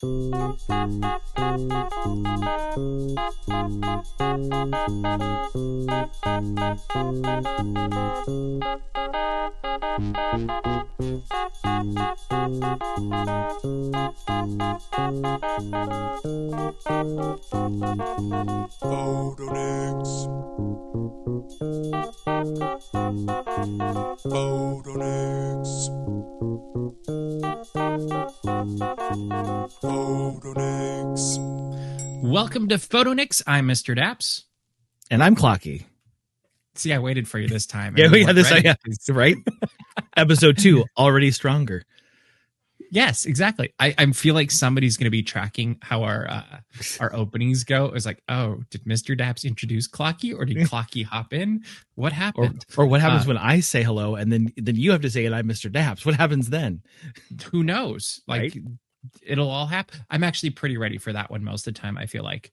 Photoniks. Photoniks. Photoniks. Welcome to Photoniks. I'm Mr. Daps. And I'm Clocky. See, I waited for you this time. Yeah, we had this, right? Episode 2, already stronger. Yes, exactly. I feel like somebody's going to be tracking how our openings go. It's like, oh, did Mr. Daps introduce Clocky, or did Clocky hop in? What happened? Or what happens when I say hello and then you have to say it? I'm Mr. Daps. What happens then? Who knows? Like, right? It'll all happen. I'm actually pretty ready for that one most of the time, I feel like.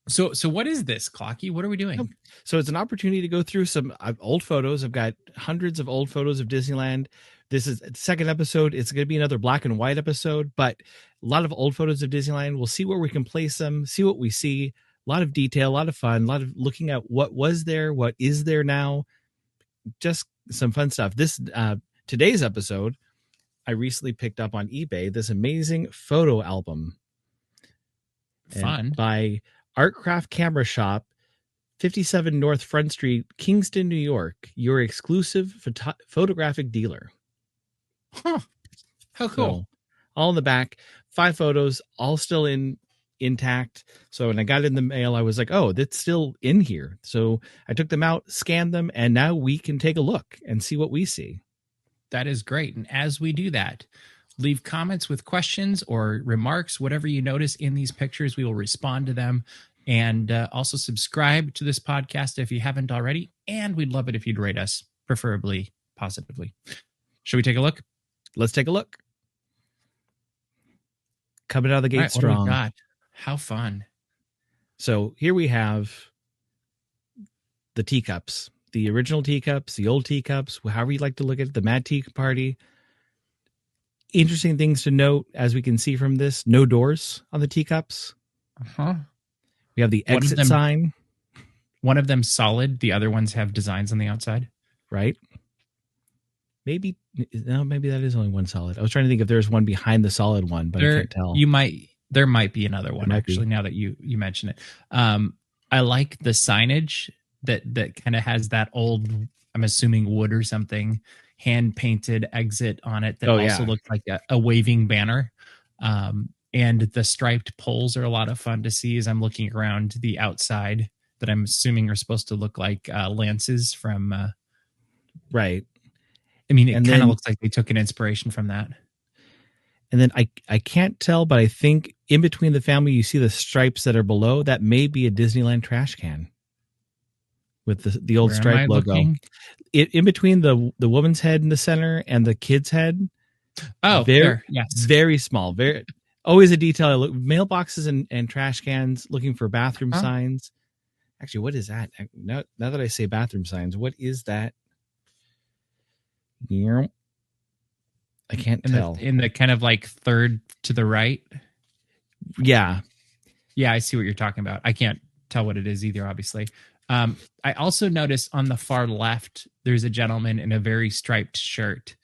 So what is this, Clocky? What are we doing? So it's an opportunity to go through some old photos. I've got hundreds of old photos of Disneyland. This is the second episode. It's going to be another black and white episode, but a lot of old photos of Disneyland. We'll see where we can place them, see what we see. A lot of detail, a lot of fun, a lot of looking at what was there, what is there now. Just some fun stuff. This today's episode, I recently picked up on eBay this amazing photo album. Fun. By Artcraft Camera Shop, 57 North Front Street, Kingston, New York. Your exclusive photographic dealer. Huh. How cool. So, all in the back, 5 photos, all still intact. So when I got it in the mail, I was like, oh, that's still in here. So I took them out, scanned them, and now we can take a look and see what we see. That is great. And as we do that, leave comments with questions or remarks, whatever you notice in these pictures, we will respond to them. And also subscribe to this podcast if you haven't already. And we'd love it if you'd rate us, preferably positively. Should we take a look? Let's take a look. Coming out of the gate strong. What do we got? How fun. So here we have the teacups, the original teacups, the old teacups, however you like to look at it, the Mad Tea Party. Interesting things to note, as we can see from this, no doors on the teacups. Uh-huh. We have the exit sign. One of them solid. The other ones have designs on the outside. Right. Maybe that is only one solid. I was trying to think if there's one behind the solid one, but I can't tell. There might be another one, actually, now that you mention it. I like the signage that kind of has that old, I'm assuming wood or something, hand-painted exit on it that also looks like a waving banner. And the striped poles are a lot of fun to see as I'm looking around the outside that I'm assuming are supposed to look like lances from... right. I mean, it kind of looks like they took an inspiration from that. And then I can't tell, but I think in between the family, you see the stripes that are below. That may be a Disneyland trash can with the old stripe logo. In between the woman's head in the center and the kid's head. Oh, there. Yes. Very small. Very always a detail. I look mailboxes and trash cans, looking for bathroom signs. Actually, what is that? Now that I say bathroom signs, what is that? I can't tell. In the kind of like third to the right. Yeah. Yeah, I see what you're talking about. I can't tell what it is either, obviously. I also noticed on the far left, there's a gentleman in a very striped shirt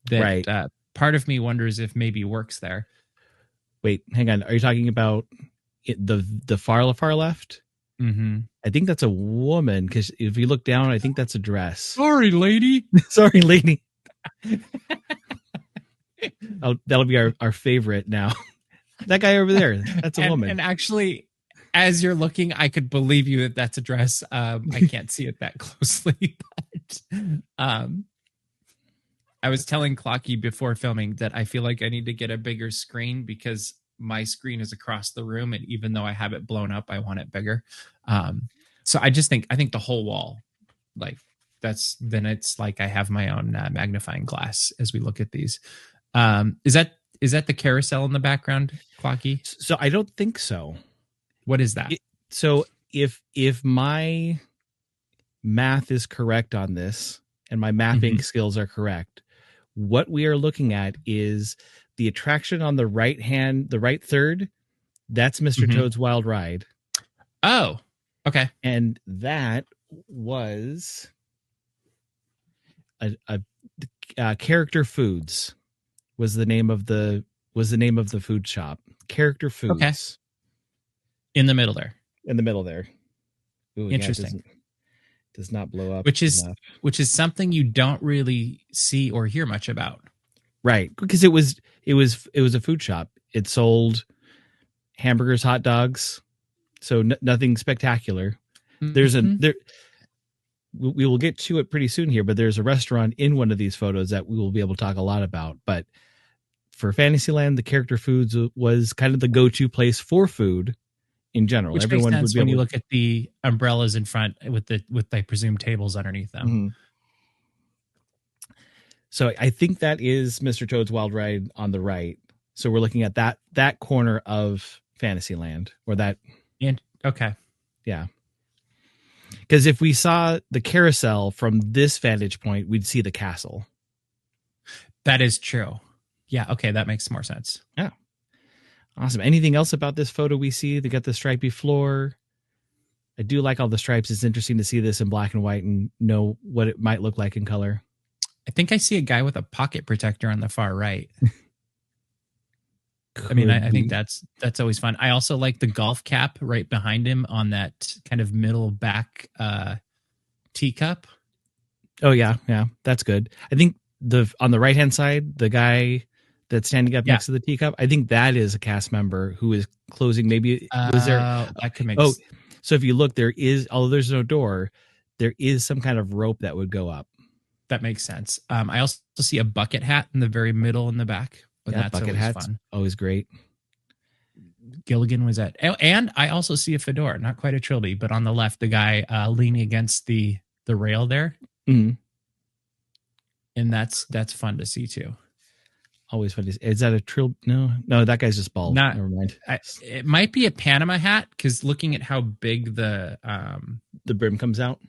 that part of me wonders if maybe works there. Wait, hang on. Are you talking about the far left? Mm-hmm. I think that's a woman, because if you look down, I think that's a dress. Sorry, lady. Sorry, lady. That'll be our favorite now. That guy over there, that's a woman. And actually, as you're looking, I could believe you that that's a dress. I can't see it that closely, but I was telling Clocky before filming that I feel like I need to get a bigger screen because my screen is across the room, and even though I have it blown up, I want it bigger. So I think the whole wall, like then it's like I have my own magnifying glass as we look at these. Is that the carousel in the background, Clocky? So I don't think so. What is that? So if my math is correct on this and my mapping skills are correct, what we are looking at is the attraction on the right third, that's Mr. Toad's Wild Ride. Oh, okay. And that was a Character Foods was the name of the food shop. Character Foods. Okay. In the middle there. In the middle there. Ooh, interesting. Yeah, does not blow up. Which is something you don't really see or hear much about. Right, because it was a food shop. It sold hamburgers, hot dogs, so nothing spectacular. There's we will get to it pretty soon here, but there's a restaurant in one of these photos that we will be able to talk a lot about. But for Fantasyland, the Character Foods was kind of the go-to place for food in general. Which Everyone makes sense would be when you look at the umbrellas in front with I presume tables underneath them. Mm-hmm. So I think that is Mr. Toad's Wild Ride on the right. So we're looking at that corner of Fantasyland, or that. Okay. Yeah. Because if we saw the carousel from this vantage point, we'd see the castle. That is true. Yeah. Okay. That makes more sense. Yeah. Awesome. Anything else about this photo we see? They got the stripy floor. I do like all the stripes. It's interesting to see this in black and white and know what it might look like in color. I think I see a guy with a pocket protector on the far right. I mean, I think that's always fun. I also like the golf cap right behind him on that kind of middle back teacup. Oh yeah, that's good. I think on the right hand side, the guy that's standing up next to the teacup, I think that is a cast member who is closing. Maybe was there? That could make so if you look, there is, although there's no door, there is some kind of rope that would go up. That makes sense. I also see a bucket hat in the very middle in the back. But that's bucket hats, fun. Always great. Gilligan was at, and I also see a fedora, not quite a trilby, but on the left, the guy leaning against the rail there, and that's fun to see too. Always fun to see. Is that a trill? No, that guy's just bald. Never mind. It might be a Panama hat because looking at how big the brim comes out,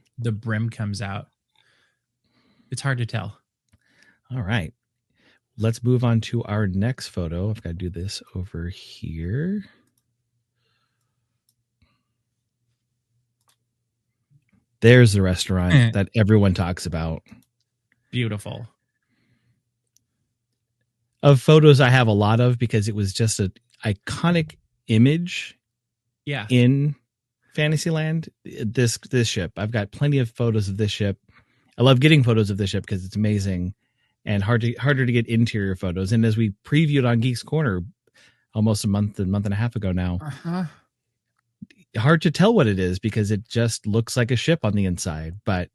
it's hard to tell. All right. Let's move on to our next photo. I've got to do this over here. There's the restaurant that everyone talks about. Beautiful. Of photos I have a lot of because it was just an iconic image in Fantasyland. This ship. I've got plenty of photos of this ship. I love getting photos of this ship because it's amazing. And harder to get interior photos. And as we previewed on Geeks Corner almost a month and a half ago now, hard to tell what it is because it just looks like a ship on the inside. But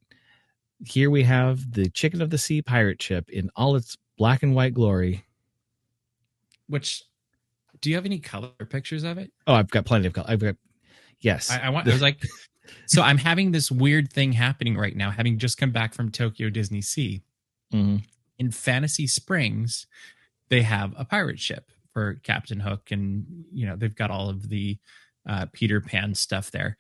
here we have the Chicken of the Sea pirate ship in all its black and white glory. Which, do you have any color pictures of it? Oh, I've got plenty of color. Yes. I was like, so I'm having this weird thing happening right now, having just come back from Tokyo Disney Sea. Mm-hmm. In Fantasy Springs, they have a pirate ship for Captain Hook, and they've got all of the Peter Pan stuff there.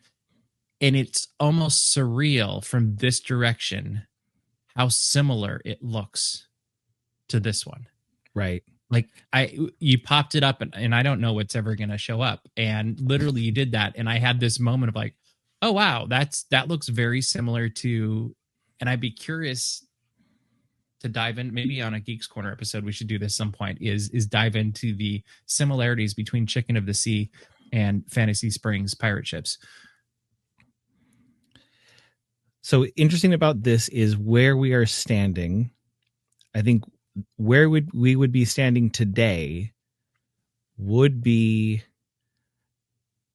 And it's almost surreal from this direction how similar it looks to this one. Right. Like you popped it up, and I don't know what's ever going to show up. And literally you did that, and I had this moment of like, oh wow, that looks very similar to. And I'd be curious to dive in, maybe on a Geeks Corner episode, we should do this some point, is dive into the similarities between Chicken of the Sea and Fantasy Springs pirate ships. So interesting about this is where we are standing. I think where we would be standing today would be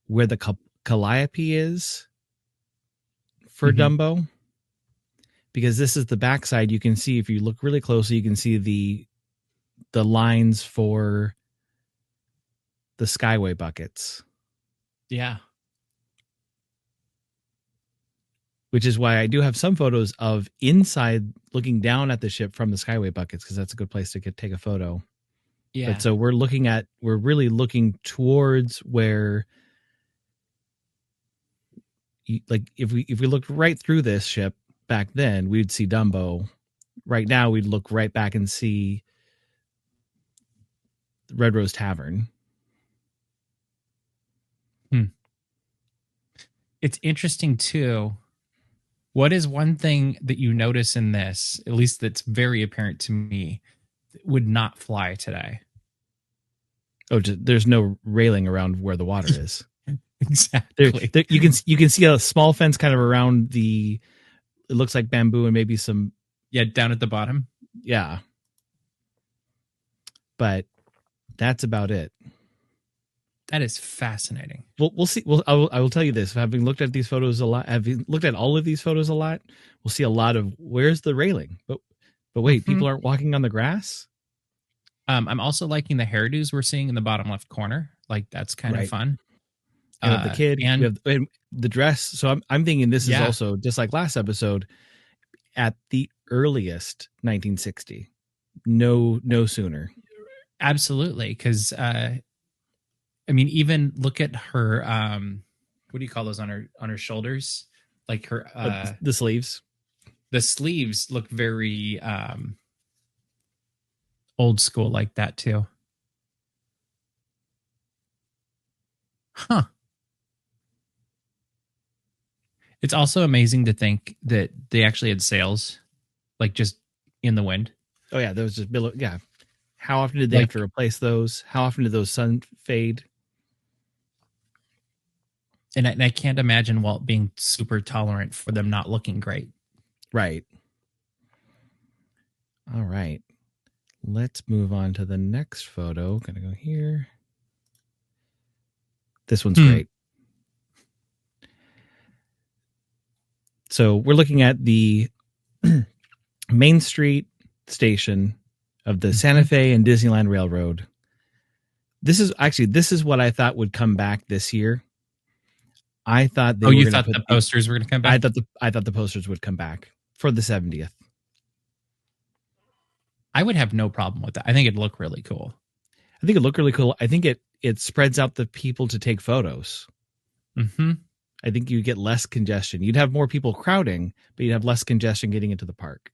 where the Calliope is for Dumbo. Because this is the backside, you can see, if you look really closely, you can see the lines for the Skyway buckets. Yeah. Which is why I do have some photos of inside looking down at the ship from the Skyway buckets, because that's a good place to take a photo. Yeah. But so we're really looking towards where, like, if we looked right through this ship, back then we'd see Dumbo. Right now we'd look right back and see Red Rose Tavern. It's interesting too. What is one thing that you notice in this, at least that's very apparent to me, would not fly today? Oh, there's no railing around where the water is. Exactly. You can see a small fence kind of around the. It looks like bamboo and maybe some. Yeah, down at the bottom. Yeah, but that's about it. That is fascinating. We'll see. I will tell you this: having looked at these photos a lot, having looked at all of these photos a lot, we'll see a lot of where's the railing. But wait, people aren't walking on the grass. I'm also liking the hairdos we're seeing in the bottom left corner. Like that's kind of fun. We have the kid and we have the dress. So I'm thinking this is also just like last episode at the earliest 1960. No sooner. Absolutely. Because I mean, even look at her what do you call those on her shoulders? Like her the sleeves. The sleeves look very old school like that too. Huh. It's also amazing to think that they actually had sails, like just in the wind. Oh yeah, those just below. Yeah. How often did they have to replace those? How often did those sun fade? And I can't imagine Walt being super tolerant for them not looking great. Right. All right. Let's move on to the next photo. Gonna go here. This one's great. So we're looking at the Main Street station of the Santa Fe and Disneyland Railroad. This is what I thought would come back this year. I thought you thought the posters were going to come back? I thought the posters would come back for the 70th. I would have no problem with that. I think it'd look really cool. I think it spreads out the people to take photos. Mm-hmm. I think you get less congestion. You'd have more people crowding, but you'd have less congestion getting into the park.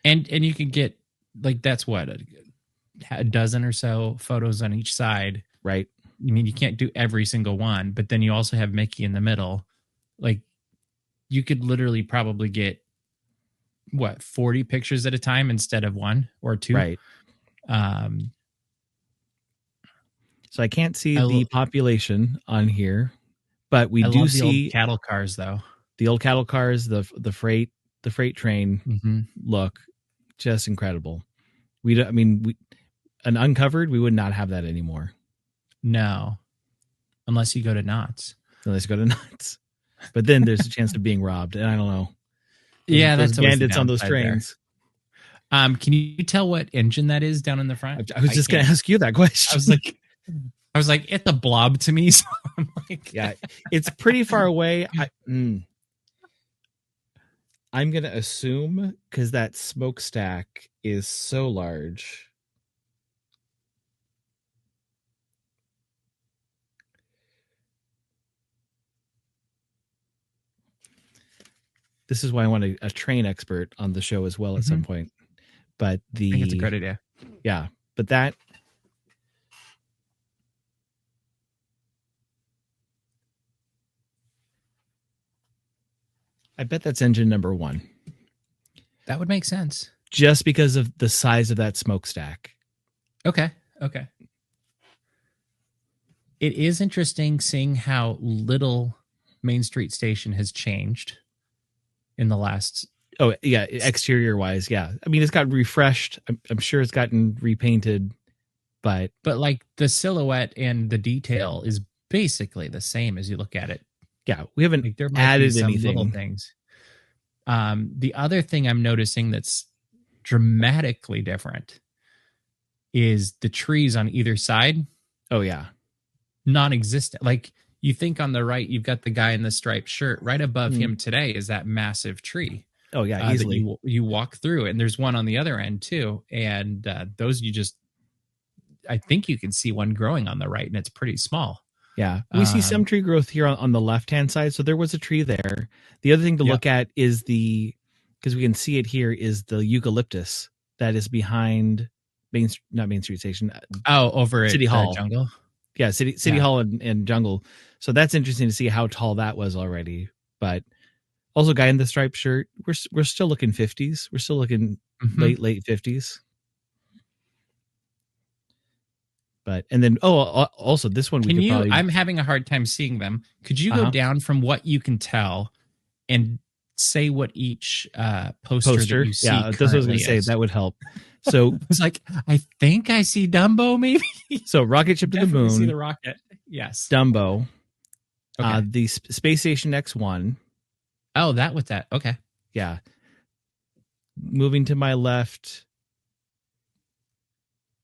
And you could get like that's what a dozen or so photos on each side, right? I mean, you can't do every single one, but then you also have Mickey in the middle. Like you could literally probably get 40 pictures at a time instead of one or two, right? So I can't see the population on here. But we do see the old cattle cars, though. The old cattle cars, the freight train look just incredible. An uncovered, we would not have that anymore. No, unless you go to Knott's. But then there's a chance of being robbed, and I don't know. That's bandits on those trains. There. Can you tell what engine that is down in the front? I was just going to ask you that question. I was like, it's a blob to me. So I'm like, yeah, it's pretty far away. I'm going to assume because that smokestack is so large. This is why I want a train expert on the show as well at some point. But I think it's a great idea. Yeah, but that. I bet that's engine number 1. That would make sense. Just because of the size of that smokestack. Okay. It is interesting seeing how little Main Street Station has changed in the last... Oh, yeah, exterior-wise, yeah. I mean, it's gotten refreshed. I'm sure it's gotten repainted, but... But, like, the silhouette and the detail is basically the same as you look at it. Yeah, we haven't added anything. Little things. The other thing I'm noticing that's dramatically different is the trees on either side. Oh yeah, non-existent. Like you think on the right, you've got the guy in the striped shirt. Right above him today is that massive tree. Oh yeah, easily. You walk through, and there's one on the other end too. And those I think you can see one growing on the right, and it's pretty small. Yeah, we see some tree growth here on the left-hand side. So there was a tree there. The other thing to look at is because we can see it here, is the eucalyptus that is behind not Main Street Station. Over City at Hall. Jungle. Yeah, City Hall and Jungle. So that's interesting to see how tall that was already. But also, guy in the striped shirt. We're still looking 50s. We're still looking late 50s. But and then also this one I'm having a hard time seeing them. Could you go down from what you can tell and say what each poster that you see? Yeah, that's what I was going to say. That would help. So it's like, I think I see Dumbo, maybe. So rocket ship to the moon. See the rocket. Yes. Dumbo. Okay. The Space Station X1. Oh, that with that. Okay. Yeah. Moving to my left,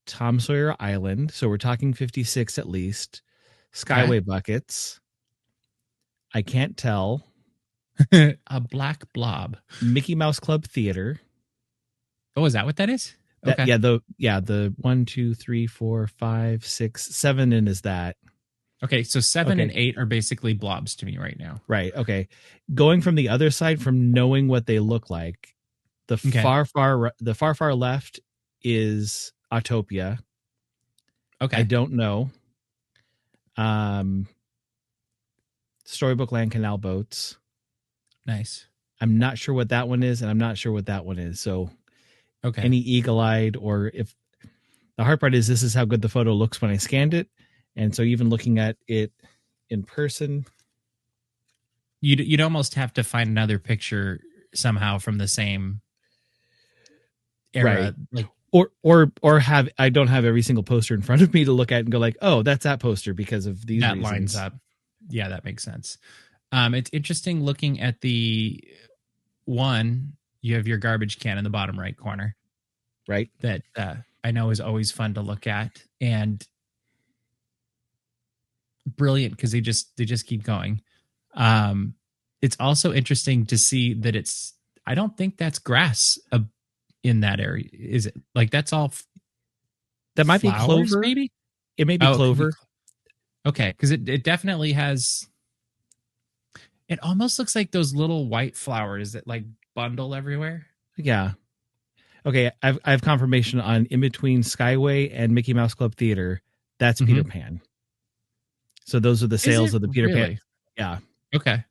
Tom Sawyer Island. So we're talking 56 at least. Skyway buckets. I can't tell. A black blob. Mickey Mouse Club Theater. Oh, is that what that is? Okay. The 1, 2, 3, 4, 5, 6, 7 in is that. Okay, so 7 and 8 are basically blobs to me right now. Right. Okay. Going from the other side, from knowing what they look like, the far left is Autopia. Okay. I don't know. Storybook Land Canal Boats. Nice. I'm not sure what that one is, and I'm not sure what that one is. So, any eagle-eyed, or if the hard part is, this is how good the photo looks when I scanned it, and so even looking at it in person, you'd almost have to find another picture somehow from the same era, right? Like, or have I don't have every single poster in front of me to look at and go like, oh, that's that poster because of these that reasons. Lines up. Yeah, that makes sense. It's interesting looking at the one. You have your garbage can in the bottom right corner, right? That I know is always fun to look at and brilliant because they just keep going. It's also interesting to see that it's. I don't think that's grass in that area. Is it? Like that's all. That might flowers, be clover. Maybe it may be clover. Okay, because it definitely has. It almost looks like those little white flowers that like bundle everywhere. Yeah. Okay, I have confirmation on in between Skyway and Mickey Mouse Club Theater. That's Peter Pan. So those are the sales of the Peter Pan. Yeah. Okay.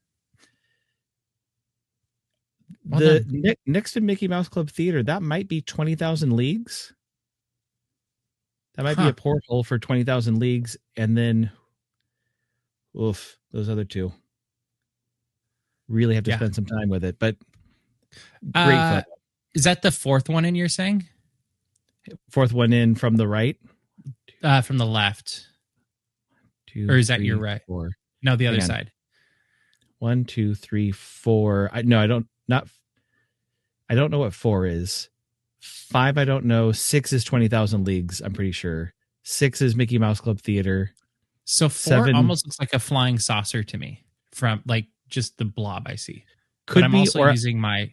Well, next to Mickey Mouse Club Theater, that might be 20,000 Leagues. That might be a porthole for 20,000 Leagues, and then, those other two. Really have to spend some time with it, but great photo. Is that the fourth one in you're saying? Fourth one in from the right? From the left. 2, or is that 3, your right? 4. No, the other side. 1, 2, 3, 4. I don't know what 4 is. 5, I don't know. 6 is 20,000 Leagues, I'm pretty sure. 6 is Mickey Mouse Club Theater. So 4 almost looks like a flying saucer to me from like just the blob I see. But I'm also using my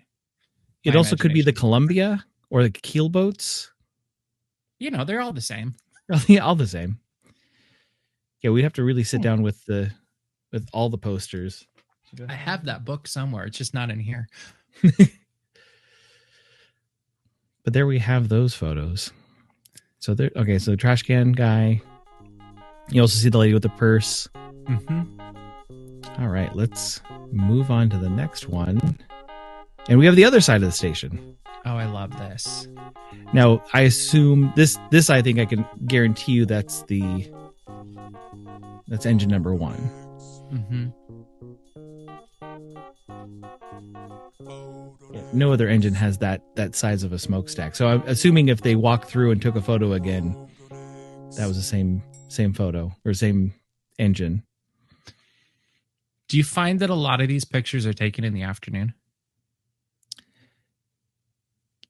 it also could be the Columbia or the keel boats. They're all the same. All the same. Yeah, we have to really sit down with all the posters. I have that book somewhere. It's just not in here. But there we have those photos. So there. Okay, so the trash can guy. You also see the lady with the purse. All right, let's move on to the next one. And we have the other side of the station. Oh, I love this. Now, I assume this I think I can guarantee you that's engine number 1. Yeah, no other engine has that size of a smokestack. So I'm assuming if they walked through and took a photo again, that was the same photo or same engine. Do you find that a lot of these pictures are taken in the afternoon?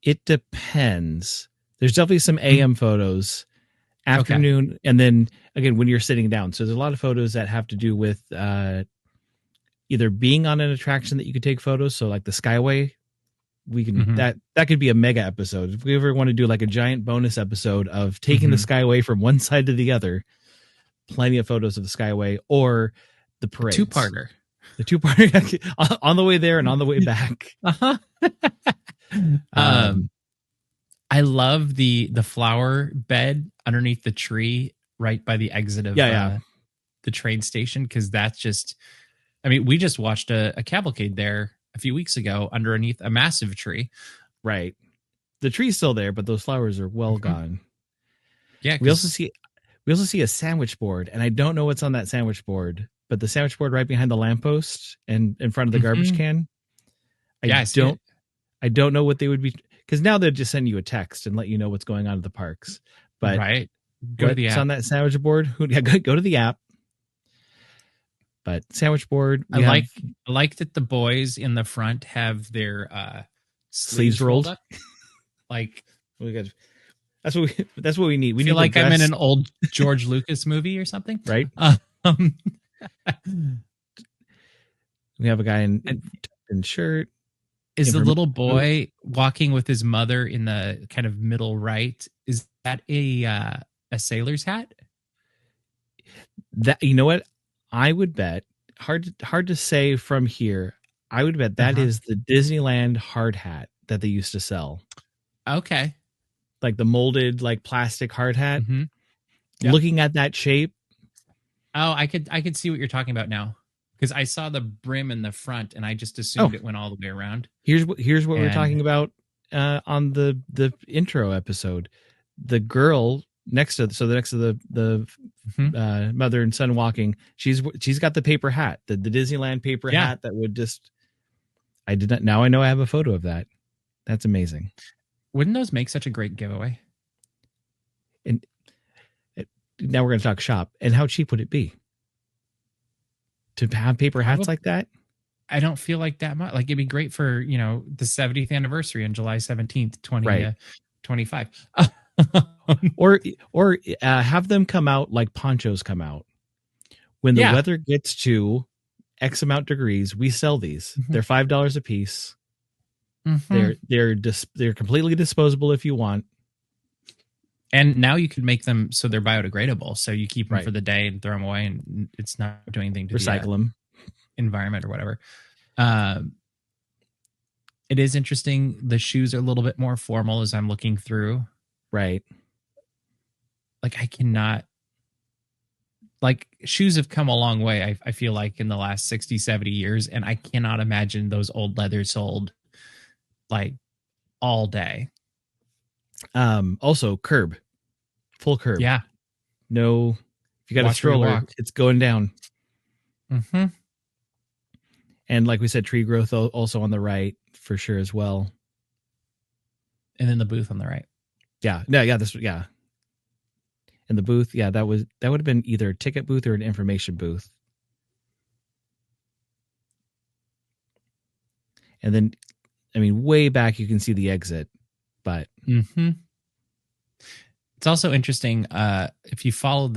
It depends. There's definitely some AM photos, afternoon, and then again when you're sitting down. So there's a lot of photos that have to do with either being on an attraction that you could take photos. So like the Skyway, we can that could be a mega episode. If we ever want to do like a giant bonus episode of taking the Skyway from one side to the other, plenty of photos of the Skyway or the parade. Two-parter. The two-parter on the way there and on the way back. I love the flower bed underneath the tree right by the exit of the train station, because that's just, I mean, we just watched a cavalcade there a few weeks ago underneath a massive tree. Right. The tree's still there, but those flowers are well gone. Yeah. We also see a sandwich board, and I don't know what's on that sandwich board, but the sandwich board right behind the lamppost and in front of the garbage can. I don't know what they would be, because now they'll just send you a text and let you know what's going on at the parks. But right. Go to the app. On that sandwich board. Go to the app. But sandwich board. I like that the boys in the front have their sleeves rolled up. Like that's what we need. We feel need like I'm in an old George Lucas movie or something, right? We have a guy in shirt. Is the little boy walking with his mother in the kind of middle right? Is that a sailor's hat? That, you know what? I would bet, hard to say from here. I would bet that is the Disneyland hard hat that they used to sell. Okay. Like the molded, like plastic hard hat. Mm-hmm. Yep. Looking at that shape. Oh, I could see what you're talking about now, because I saw the brim in the front and I just assumed it went all the way around. Here's what we're talking about on the intro episode. The girl next to the mother and son walking, she's got the paper hat, the Disneyland paper hat that would just, I did not, now I know I have a photo of that. That's amazing. Wouldn't those make such a great giveaway? And now we're going to talk shop. And how cheap would it be to have paper hats like that? I don't feel like that much. Like, it'd be great for, the 70th anniversary on July 17th, 2025. or have them come out like ponchos come out. When the weather gets to X amount degrees, we sell these. Mm-hmm. They're $5 a piece. Mm-hmm. They're completely disposable if you want. And now you can make them so they're biodegradable. So you keep them for the day and throw them away, and it's not doing anything to recycle them, environment or whatever. It is interesting. The shoes are a little bit more formal as I'm looking through. Right. Like, I cannot, like, shoes have come a long way. I feel like in the last 60, 70 years, and I cannot imagine those old leather sold like all day. Also curb, full curb. Yeah. No, if you got a stroller, it's going down. Mm-hmm. And like we said, tree growth also on the right for sure as well. And then the booth on the right. Yeah. No, yeah. And the booth, that would have been either a ticket booth or an information booth. And then, I mean, way back you can see the exit, but it's also interesting. If you follow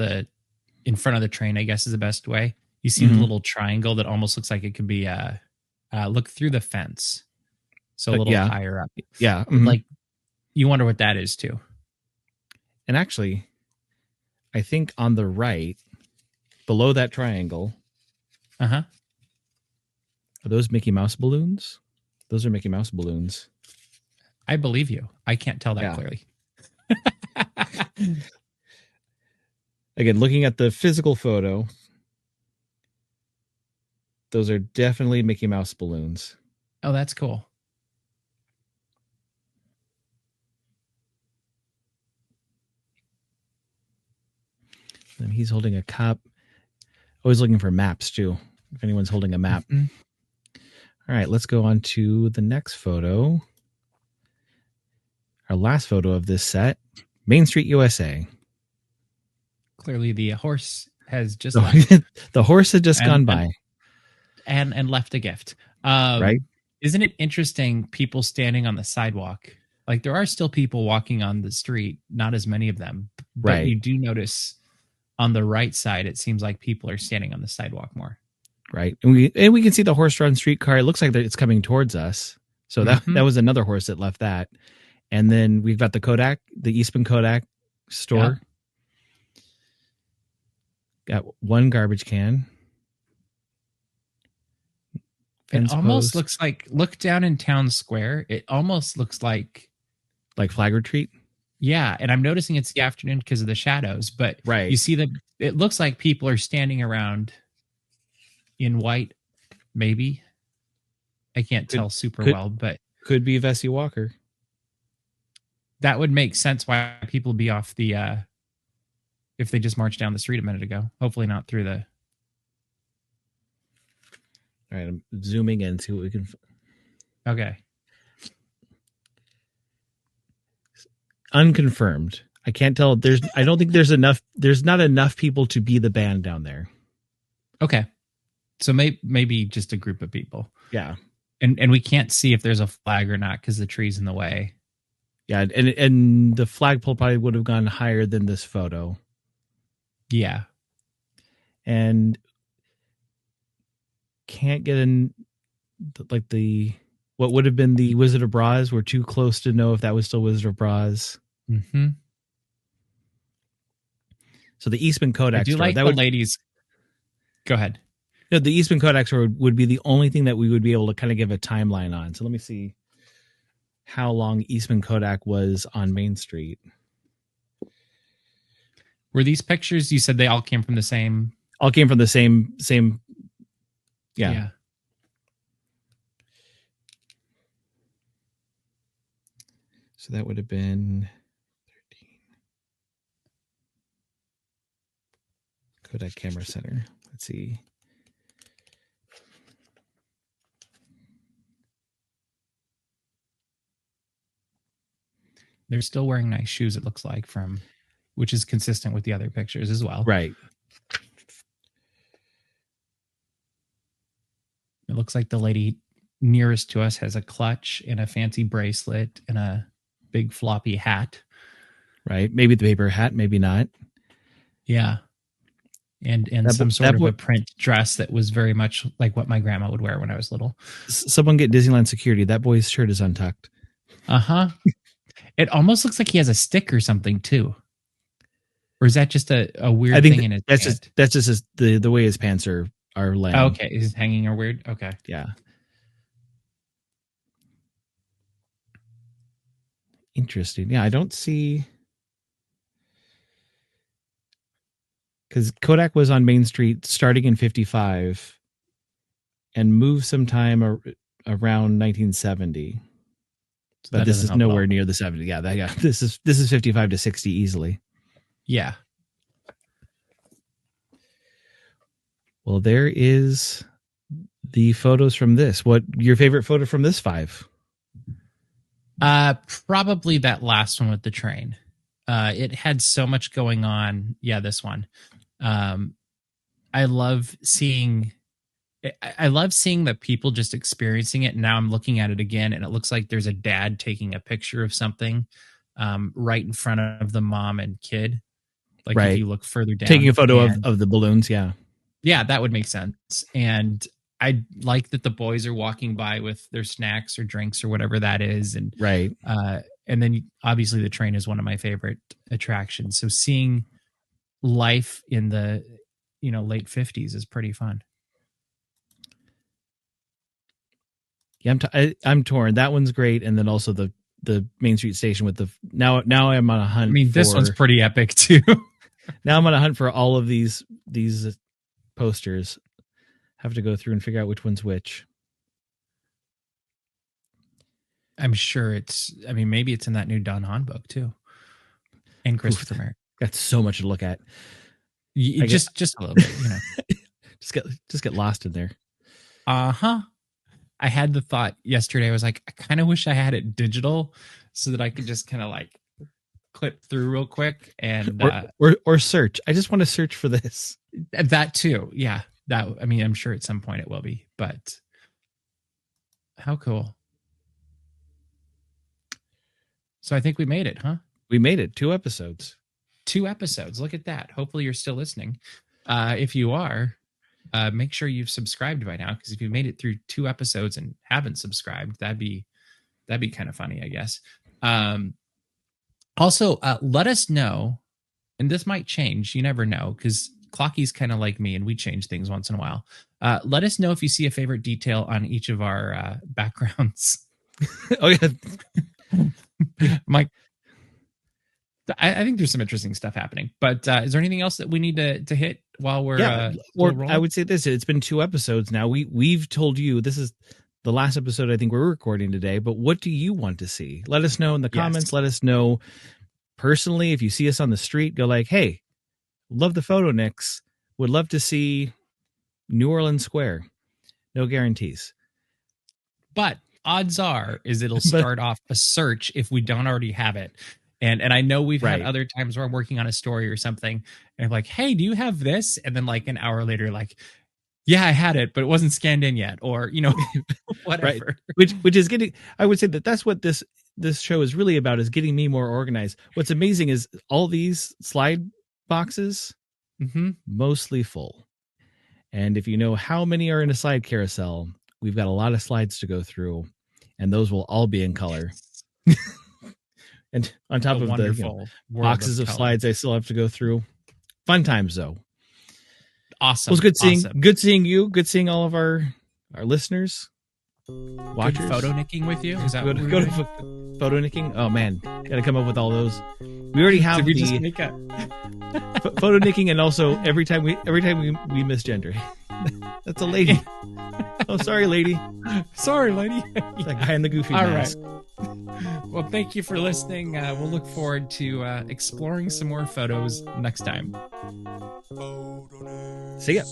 in front of the train, I guess is the best way. You see the little triangle that almost looks like it could be look through the fence. So a little higher up. Yeah. Mm-hmm. Like, you wonder what that is too. And actually, I think on the right, below that triangle, are those Mickey Mouse balloons? Those are Mickey Mouse balloons. I believe you. I can't tell that clearly. Again, looking at the physical photo, those are definitely Mickey Mouse balloons. Oh, that's cool. And he's holding a cup. Always looking for maps too, if anyone's holding a map. Mm-hmm. All right, let's go on to the next photo. Our last photo of this set, Main Street, USA. Clearly the horse has just the horse had just gone by. And left a gift. Right? Isn't it interesting, people standing on the sidewalk? Like, there are still people walking on the street, not as many of them. But you do notice on the right side, it seems like people are standing on the sidewalk more. Right. And we can see the horse-drawn streetcar. It looks like it's coming towards us. So that was another horse that left that. And then we've got the Kodak, the Eastman Kodak store. Got one garbage can. It almost looks like, look down in Town Square. It almost looks like Like flag retreat? Yeah, and I'm noticing it's the afternoon because of the shadows, but Right. you see that it looks like people are standing around in white, maybe. I can't tell super well, but could be Vesey Walker. That would make sense why people would be off the if they just marched down the street a minute ago. Hopefully not through the. All right, I'm zooming in, see what we can. Okay. Unconfirmed. I can't tell. I don't think there's not enough people to be the band down there. Okay. So maybe just a group of people. Yeah. And we can't see if there's a flag or not because the tree's in the way. Yeah, and the flagpole probably would have gone higher than this photo. Yeah. And can't get in like what would have been the Wizard of Braz. We're too close to know if that was still Wizard of Braz. Mm-hmm. So the Eastman Kodak I do store, like the ladies. Go ahead. No, the Eastman Kodak store would be the only thing that we would be able to kind of give a timeline on. So let me see how long Eastman Kodak was on Main Street. Were these pictures, you said they all came from the same? All came from the same. Yeah. So that would have been 13. Kodak Camera Center. Let's see. They're still wearing nice shoes, it looks like, which is consistent with the other pictures as well. Right. It looks like the lady nearest to us has a clutch and a fancy bracelet and a big floppy hat. Right. Maybe the paper hat, maybe not. Yeah. And some sort of a print dress that was very much like what my grandma would wear when I was little. Someone get Disneyland security. That boy's shirt is untucked. Uh-huh. It almost looks like he has a stick or something too. Or is that just a weird thing in his pants? That's just the way his pants are laying. Oh, okay. Is hanging or weird? Okay. Yeah. Interesting. Yeah, I don't see, because Kodak was on Main Street starting in 1955 and moved sometime around 1970. So but this is nowhere near the 70. Yeah, this is 55 to 60 easily. Yeah. Well, there is the photos from this. What your favorite photo from this 5? Probably that last one with the train. It had so much going on. Yeah, this one. I love seeing the people just experiencing it. Now I'm looking at it again, and it looks like there's a dad taking a picture of something right in front of the mom and kid. Like if you look further down, taking a photo of the balloons. Yeah, that would make sense. And I like that the boys are walking by with their snacks or drinks or whatever that is, and and then obviously the train is one of my favorite attractions. So seeing life in the late 50s is pretty fun. Yeah, I'm torn. That one's great, and then also the Main Street station with the now I'm on a hunt. I mean, this one's pretty epic too. Now I'm on a hunt for all of these posters. Have to go through and figure out which one's which. I'm sure maybe it's in that new Don Hahn book too, and Christopher Merritt. Got so much to look at. Just a little bit, just get lost in there. I had the thought yesterday. I was like, I kind of wish I had it digital so that I could just kind of like clip through real quick and or search. I just want to search for this. That too. Yeah. I'm sure at some point it will be, but how cool. So I think we made it, huh? We made it. 2 episodes. 2 episodes. Look at that. Hopefully you're still listening. If you are, make sure you've subscribed by now, because if you made it through 2 episodes and haven't subscribed, that'd be kind of funny, I guess. Also, let us know, and this might change. You never know, because Clocky's kind of like me, and we change things once in a while. Let us know if you see a favorite detail on each of our backgrounds. Oh yeah. I'm like, I think there's some interesting stuff happening. But is there anything else that we need to hit while we're or I would say this: it's been 2 episodes now. We've told you this is the last episode I think we're recording today. But what do you want to see? Let us know in the comments. Yes. Let us know personally if you see us on the street. Go like, hey, love the Photoniks. Would love to see New Orleans Square. No guarantees. But odds are is it'll start off a search if we don't already have it. And I know we've had other times where I'm working on a story or something and I'm like, hey, do you have this? And then like an hour later, like, yeah, I had it, but it wasn't scanned in yet. Or, whatever. Right. Which is getting, I would say that's what this show is really about, is getting me more organized. What's amazing is all these slide boxes, mostly full. And if you know how many are in a slide carousel, we've got a lot of slides to go through, and those will all be in color. And on top of the boxes of slides I still have to go through. Fun times, though. Awesome. Well, it was good seeing you. Good seeing all of our listeners. Watchers. Good photonicking with you? Is that go to photonicking? Oh man, gotta come up with all those. We already have the just make a photonicking, and also every time we misgender. That's a lady. Oh, sorry, lady. Sorry, lady. It's that guy in the goofy mask. Right. Well, thank you for listening. We'll look forward to exploring some more photos next time. See ya.